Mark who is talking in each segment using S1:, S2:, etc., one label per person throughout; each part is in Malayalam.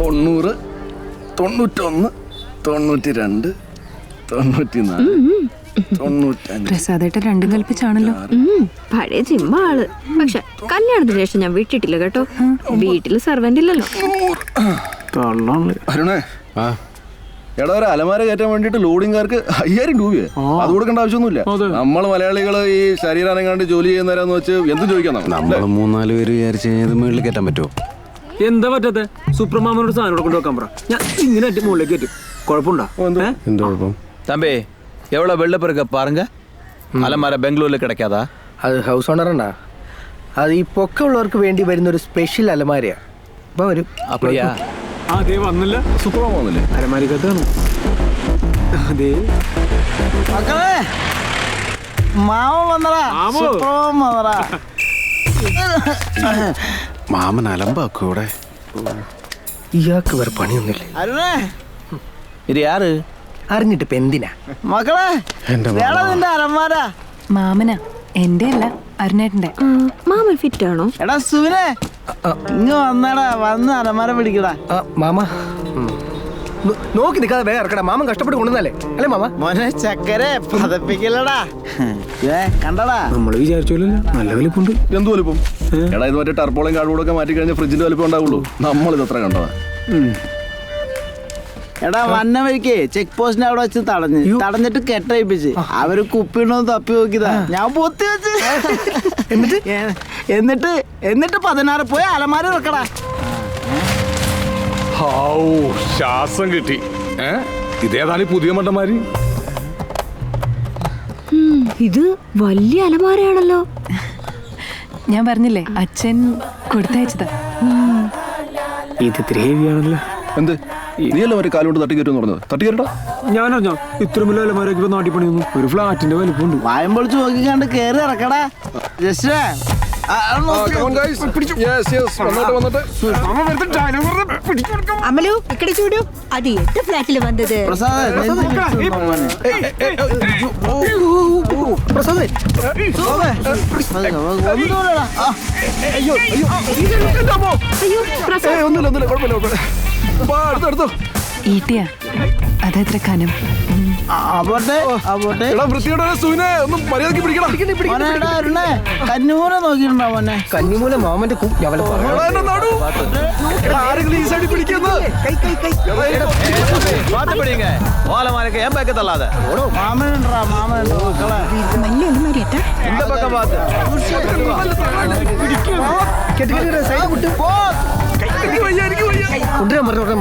S1: 90, 91, 92, 94, 95.
S2: പ്രസാദേട്ട രണ്ടും കൽപ്പിച്ചാണല്ലോ.
S3: പഴയ ജിമ്മ ആള്. പക്ഷെ കല്യാണത്തിന് ശേഷം ഞാൻ വിട്ടിട്ടില്ല കേട്ടോ. വീട്ടില് സെർവന്റ് ഇല്ലല്ലോ.
S1: അരുണേ, എടാ ഒരു അലമാര കയറ്റാൻ വേണ്ടിട്ട് ലോഡിംഗുകാർക്ക് 5000 രൂപയെ അത് കൊടുക്കേണ്ട ആവശ്യമൊന്നുമില്ല. നമ്മള് മലയാളികള് ഈ ശരീരം ജോലി ചെയ്യുന്നവരാന്ന് വെച്ച് എന്തും ചോദിക്കാം.
S4: നമ്മള് 3-4 പേര് വിചാരിച്ച് കഴിഞ്ഞാൽ മുകളിൽ കയറ്റാൻ പറ്റുമോ?
S5: എന്താ പറ്റാത്ത? സൂപ്രമാമനോട് സാധനം കൊണ്ട് വെക്കാൻ പറ. ഞാൻ ഇങ്ങനെ മുകളിലേക്ക് കയറ്റും. കുഴപ്പമുണ്ടോ?
S4: എന്ത് കുഴപ്പം?
S6: தம்பி எவ்வளோ வெள்ளப்பு இருக்க பாருங்க. அலமார பெங்களூர்ல கிடைக்காதா?
S7: അത് ഹൗസ് ഓണറുണ്ടാ. അത് ഈ പൊക്കമുള്ളവർക്ക് വേണ്ടി വരുന്ന ഒരു സ്പെഷ്യൽ അലമാരയാ. ഇപ്പൊ വരും.
S6: அப்படியா?
S5: അതേ വന്നില്ല.
S1: സൂപ്പറാ വന്നില്ലേ?
S5: അലമാരിക്കകത്താണ്. അതെ
S7: മക്കളെ, മാമൻ വന്നടാ. സൂപ്പർമാൻ വന്നടാ.
S4: മാമൻ അലമ്പാക്കൂടെ.
S7: ഇയാൾക്ക് വേറെ പണിയൊന്നുമില്ലേ?
S6: அருணே, இது யாரு?
S7: അറിഞ്ഞിട്ട് ഇപ്പൊ എന്തിനാ?
S6: மகளே,
S4: എന്റെ
S6: നിന്റെ അലമാര.
S2: മാമനാ, എന്റെ അല്ല അരുണേട്ടന്റെ.
S3: മാമൻ ഫിറ്റ് ആണോ?
S6: എടാ സുവിനെ, ഇങ്ങ് വന്നടാ, വന്ന് അലമാര പിടിക്കടാ.
S7: മാമ നോക്കി നിൽക്കാതെ വേറെ ഇറക്കടാ. മാമൻ കഷ്ടപ്പെട്ട് കൊണ്ടുവന്നല്ലേ അല്ലേ മാമ?
S6: മോനെ ചക്കരെ പതപ്പിക്കലടാ. കണ്ടടാ,
S5: നമ്മള് വിചാരിച്ചോല്ലോ നല്ല വലിപ്പുണ്ട്.
S1: എന്ത് വലിപ്പം? എടാ ഇത് മറ്റേ ടർപ്പോളും കാർഡ്ബോർഡൊക്കെ മാറ്റി കഴിഞ്ഞാൽ ഫ്രിഡ്ജിന്റെ വലിപ്പം ഉണ്ടാവുള്ളൂ. നമ്മളിത് എത്ര കണ്ടതാ?
S6: എടാ വന്ന വഴിക്ക് ചെക്ക് പോസ്റ്റിന്റെ അവിടെ വെച്ച് തടഞ്ഞിട്ട് കെട്ടയിപ്പിച്ച് അവര് കുപ്പിണ്ടോ തപ്പി നോക്കിയതാ. ഞാൻ പൊത്തി വെച്ച് എന്നിട്ട് 16 പോയി അലമാര വെക്കടാ.
S1: ശ്വാസം കിട്ടി. ഇതേതായാലും പുതിയ മണ്ടന്മാര്.
S3: ഇത് വലിയ അലമാരയാണല്ലോ.
S2: ഞാൻ പറഞ്ഞില്ലേ അച്ഛൻ കൊടുത്തയച്ചതാ.
S5: ഇത് ഇത്തിരി ഹെവിയാണല്ലോ.
S1: എന്ത് നീയല്ലോ മറ്റേ കാലുകൊണ്ട് തട്ടിക്കയറ്റെന്ന് പറഞ്ഞത്? തട്ടിക്കയറടാ.
S5: ഞാനറിഞ്ഞോ ഇത്രയും വലിയ അലമാരൊക്കെ ഇപ്പൊ നാട്ടിൽ പണിയൊന്നു. ഒരു ഫ്ലാറ്റിന്റെ വലിപ്പമുണ്ട്.
S6: വായം പൊളിച്ച് നോക്കിക്കാണ്ട് കേറി ഇറക്കടാ. ജസ്റ്റ്
S8: అమలు ఇక్కడ చూడు, అది ఎంత ఫ్లాట్ లో వందது.
S2: ഈട്ടിയാ അതെത്ര കനം?
S6: കന്നിമൂല നോക്കിയിട്ടുണ്ടോ മോനെ?
S7: കന്നിമൂല മാമന്റെ
S6: മാമനുണ്ടാ മാമനുണ്ടോ മക്കളെ?
S8: మళ్ళీ అలమారి అట్ట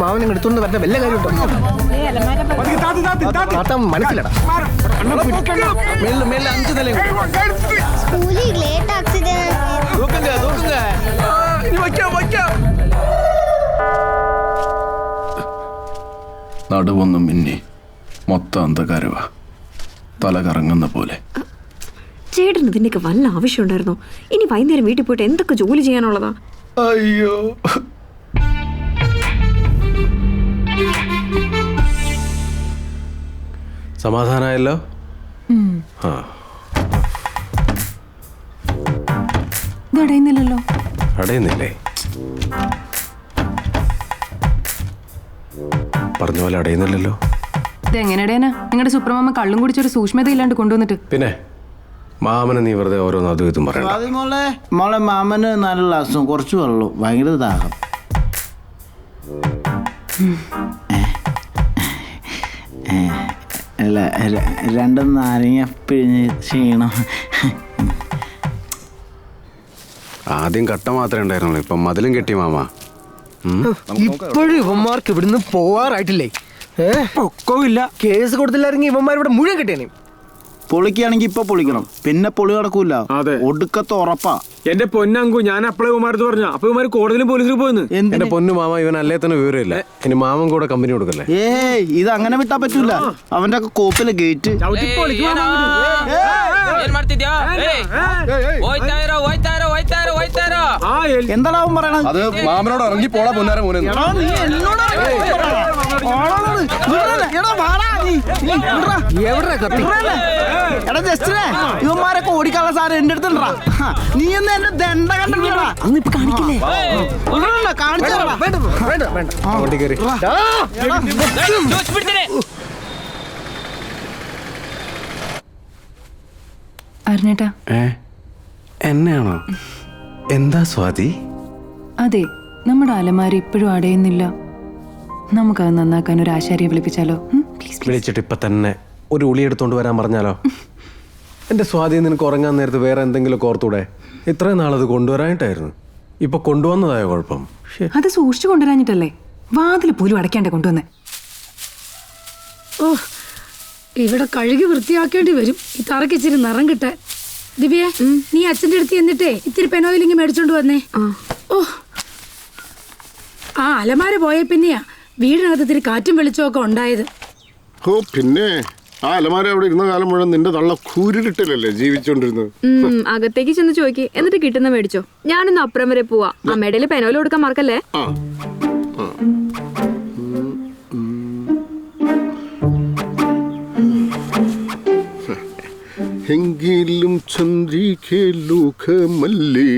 S7: മാമനെ എടുത്തോണ്ട് വരേണ്ട വല്ല കാര്യമുണ്ടോ? മനസ്സിലടാ.
S6: മേലെ 5 നിലയും
S1: നടുവൊന്നും മിന്നി മൊത്തം അന്ധകാരവാ. തല കറങ്ങുന്ന പോലെ.
S3: ചേട്ടന് ഇതിന്റെയൊക്കെ വല്ല ആവശ്യം ഉണ്ടായിരുന്നോ? ഇനി വൈകുന്നേരം വീട്ടിൽ പോയിട്ട് എന്തൊക്കെ ജോലി ചെയ്യാനുള്ളതാ?
S1: അയ്യോ,
S4: സമാധാനമായല്ലോ?
S2: ഇത് അടയുന്നില്ലല്ലോ.
S4: അടയുന്നില്ലേ? പറഞ്ഞ പോലെ അടയുന്നില്ലല്ലോ.
S2: ഇത് എങ്ങനെ അടയാനാ? നിങ്ങളുടെ സുപ്രമാമ കള്ളും കുടിച്ചൊരു സൂക്ഷ്മത ഇല്ലാണ്ട് കൊണ്ടുവന്നിട്ട്.
S4: പിന്നെ മാമനെ നീ വെറുതെ ഓരോന്ന് അതും ഇതും പറയണ്ട.
S6: മോളെ മാമന് 4 ഗ്ലാസും കുറച്ച് വെള്ളവും. ഭയങ്കര ദാഹം. അല്ല 2 നാരങ്ങ പിഴിഞ്ഞ് ചെയ്യണം.
S4: ആദ്യം കട്ട മാത്രമേ ഉണ്ടായിരുന്നുള്ളൂ, ഇപ്പം മതിലും കെട്ടി മാമ.
S7: ഇപ്പോഴും ഇവന്മാർക്ക് ഇവിടുന്ന് പോവാറായിട്ടില്ലേ?
S5: പൊക്കമില്ല.
S7: കേസ് കൊടുത്തില്ലായിരുന്നെങ്കിൽ ഇവന്മാർ ഇവിടെ മുഴുവൻ കിട്ടിയേനെ.
S6: പൊളിക്കുകയാണെങ്കിൽ ഇപ്പൊ പൊളിക്കണം, പിന്നെ പൊളി നടക്കൂല. ഒടുക്കത്തെ ഉറപ്പാ.
S5: എന്റെ പൊന്നങ്കു, ഞാൻ അപ്പളെ കുമാരത്ത് പറഞ്ഞ അപ്പൊ ഇവന്മാര് കോടതിയിലും പോലീസിലും പോയെന്ന്.
S4: എന്റെ പൊന്നു മാമ, ഇവൻ അല്ലേ തന്നെ വിവരമില്ല. ഇനി മാമൻ കൂടെ കമ്പനി കൊടുക്കല്ലേ?
S6: ഇത് അങ്ങനെ വിട്ടാ പറ്റൂല. അവന്റെ ഒക്കെ കോപ്പിലെ ഗേറ്റ് എന്താ അവൻ പറയണത്?
S1: അത് മാമനോട് ഇറങ്ങി പോടാ പൊന്നാര മോനെ.
S7: എവിടെ കത്തി
S6: എടാ ജസ്റ്റിനെ ഇവന്മാരൊക്കെ ഓടിക്കാനുള്ള സാധനം എന്റെ അടുത്തുണ്ടാ. നീ ഒന്ന് എന്റെ ദണ്ട കണ്ടിട്ടുണ്ടാ.
S7: അന്ന് ഇപ്പൊ കാണിക്കില്ലേ
S6: കാണിച്ചു
S7: വേണ്ട വേണ്ട വേണ്ട വണ്ടി കയറി
S2: അരുണേട്ടാ
S4: എന്നെയാണോ? എന്താ സ്വാതി?
S2: അതെ, നമ്മുടെ അലമാരി ഇപ്പോഴും അടയുന്നില്ല. നമുക്കത് നന്നാക്കാൻ ഒരു ആശാരിയെ വിളിപ്പിച്ചാലോ? പ്ലീസ്
S9: വിളിച്ചിട്ട് ഇപ്പൊ തന്നെ ഒരു ഉളി എടുത്തോണ്ട് വരാൻ പറഞ്ഞാലോ? എന്റെ സ്വാധീനം നിനക്ക് ഉറങ്ങാൻ നേരത്ത് വേറെ എന്തെങ്കിലും ഓർത്തൂടെ? ഇത്രയും നാളത് കൊണ്ടുവരാനായിട്ടായിരുന്നു, ഇപ്പൊ കൊണ്ടുവന്നതായോ കുഴപ്പം?
S2: അത് സൂക്ഷിച്ചു കൊണ്ടുവരാഞ്ഞിട്ടല്ലേ വാതിൽ പോലും അടയ്ക്കാണ്ടേ കൊണ്ടുവന്നേ.
S10: ഓ, ഇവിടെ കഴുകി വൃത്തിയാക്കേണ്ടി വരും ഈ തറക്ക് ഇച്ചിരി നിറം കിട്ടാൻ. ദിവ്യ, നീ അച്ഛൻ്റെ അടുത്ത് എന്നിട്ടേ ഇത്തിരി പെനോയിലിങ്ങി മേടിച്ചോണ്ട് വന്നേ. ഓ, ആ അലമാര പോയ പിന്നെയാ വീടിനകത്ത് ഇത്തിരി കാറ്റും വെളിച്ചമൊക്കെ ഉണ്ടായത്.
S11: ഓ പിന്നെ ആ അലമാര അവിടെ ഇരുന്ന കാലം മുഴുവൻ നിന്റെ തള്ള കൂരിട്ടില്ലല്ലേ ജീവിച്ചോണ്ടിരുന്നത്.
S3: അകത്തേക്ക് ചെന്ന് ചോദിക്ക്, എന്നിട്ട് കിട്ടുന്ന മേടിച്ചോ. ഞാനൊന്ന് അപ്പുറം വരെ പോവാ. അമ്മയുടെ പെനോയിൽ കൊടുക്കാൻ മറക്കല്ലേ.
S11: എങ്കിലും ചന്ദ്രികെ ലോകമല്ലേ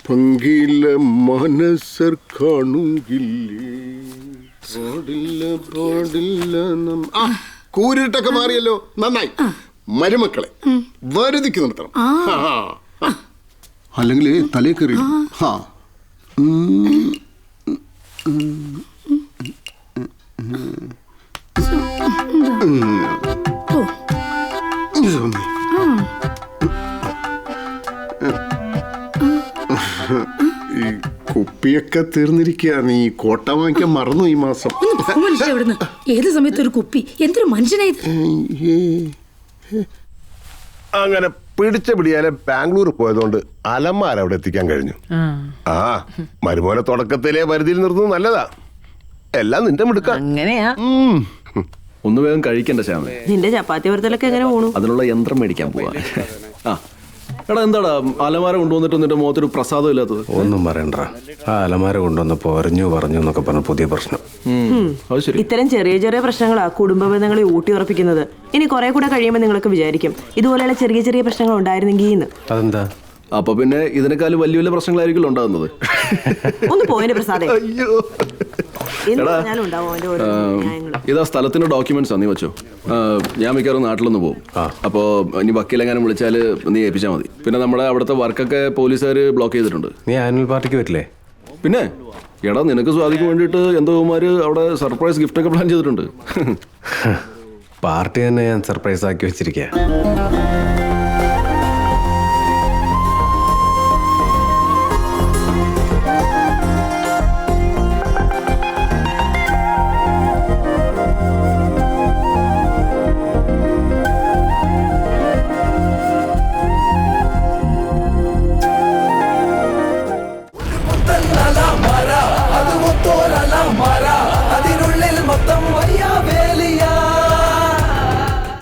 S11: പങ്കില മനസ്സർ കാണുകില്ലേ പാടില്ല പാടില്ല കൂരിട്ടൊക്കെ മാറിയല്ലോ. നന്നായി. മരുമക്കളെ വരുതിക്ക് നിർത്തണം. അല്ലെങ്കിൽ തലേ കയറി ഈ കുപ്പിയൊക്കെ തീർന്നിരിക്കുക. നീ കോട്ട വാങ്ങിക്കാൻ മറന്നു ഈ മാസം.
S10: ഏത് സമയത്ത് ഒരു കുപ്പി, എന്തൊരു മനുഷ്യനായത്.
S11: അങ്ങനെ പിടിച്ച പിടിയാലെ ബാംഗ്ലൂർ പോയതുകൊണ്ട് അലമാര അവിടെ എത്തിക്കാൻ കഴിഞ്ഞു. ആ മരുമോനെ തുടക്കത്തിലെ പരിധിയിൽ നിർത്തുന്നത് നല്ലതാ. എല്ലാം നിന്റെ മിടുക്ക.
S8: അങ്ങനെയാ.
S1: ഒന്ന് വേഗം കഴിക്കണ്ട ശ്യാമ.
S8: നിന്റെ ചപ്പാത്തി വറുത്തലൊക്കെ എങ്ങനെ പോണു?
S1: അതിനുള്ള യന്ത്രം മേടിക്കാൻ പോവാ. ആ എടാ, എന്താടാ അലമാര കൊണ്ടുവന്നിട്ട് നിന്റെ മുഖത്തൊരു പ്രസാദം ഇല്ലാത്തത്?
S9: ഒന്നും പറയണ്ട, ആ അലമാര കൊണ്ടുവന്നപ്പോ പറഞ്ഞു എന്നൊക്കെ പറഞ്ഞ പുതിയ പ്രശ്നം.
S1: അത് ശരി.
S8: ഇത്തരം ചെറിയ ചെറിയ പ്രശ്നങ്ങളാ കുടുംബ ബന്ധങ്ങളെ ഊട്ടി ഉറപ്പിക്കുന്നത്. ഇനി കുറെ കൂടെ കഴിയുമ്പോൾ നിങ്ങൾക്ക് വിചാരിക്കും ഇതുപോലെയുള്ള ചെറിയ ചെറിയ പ്രശ്നങ്ങൾ ഉണ്ടായിരുന്നെങ്കിൽ.
S9: അതെന്താ?
S1: അപ്പൊ പിന്നെ ഇതിനേക്കാളും വലിയ വലിയ പ്രശ്നങ്ങളായിരിക്കും ഉണ്ടാകുന്നത്.
S8: ഒന്ന് പോയിന്റെ പ്രസാദേ.
S1: എടാ, ഇതാ സ്ഥലത്തിന്റെ ഡോക്യുമെന്റ്സ് നീ വെച്ചോ. ഞാൻ മിക്കവാറും നാട്ടിലൊന്ന് പോകും. അപ്പോ ഇനി വക്കീലെങ്ങാനും വിളിച്ചാല് നീ ഏൽപ്പിച്ചാൽ മതി. പിന്നെ നമ്മുടെ അവിടുത്തെ വർക്കൊക്കെ പോലീസുകാർ ബ്ലോക്ക് ചെയ്തിട്ടുണ്ട്.
S9: നീ ആനുവൽ പാർട്ടിക്ക് വരില്ലേ?
S1: പിന്നെ എടാ, നിനക്ക് സ്വാധിക്ക് വേണ്ടിയിട്ട് എന്തോമാര് അവിടെ സർപ്രൈസ് ഗിഫ്റ്റ് ഒക്കെ പ്ലാൻ ചെയ്തിട്ടുണ്ട്.
S9: പാർട്ടി തന്നെ ഞാൻ സർപ്രൈസ് ആക്കി വെച്ചിരിക്കുക.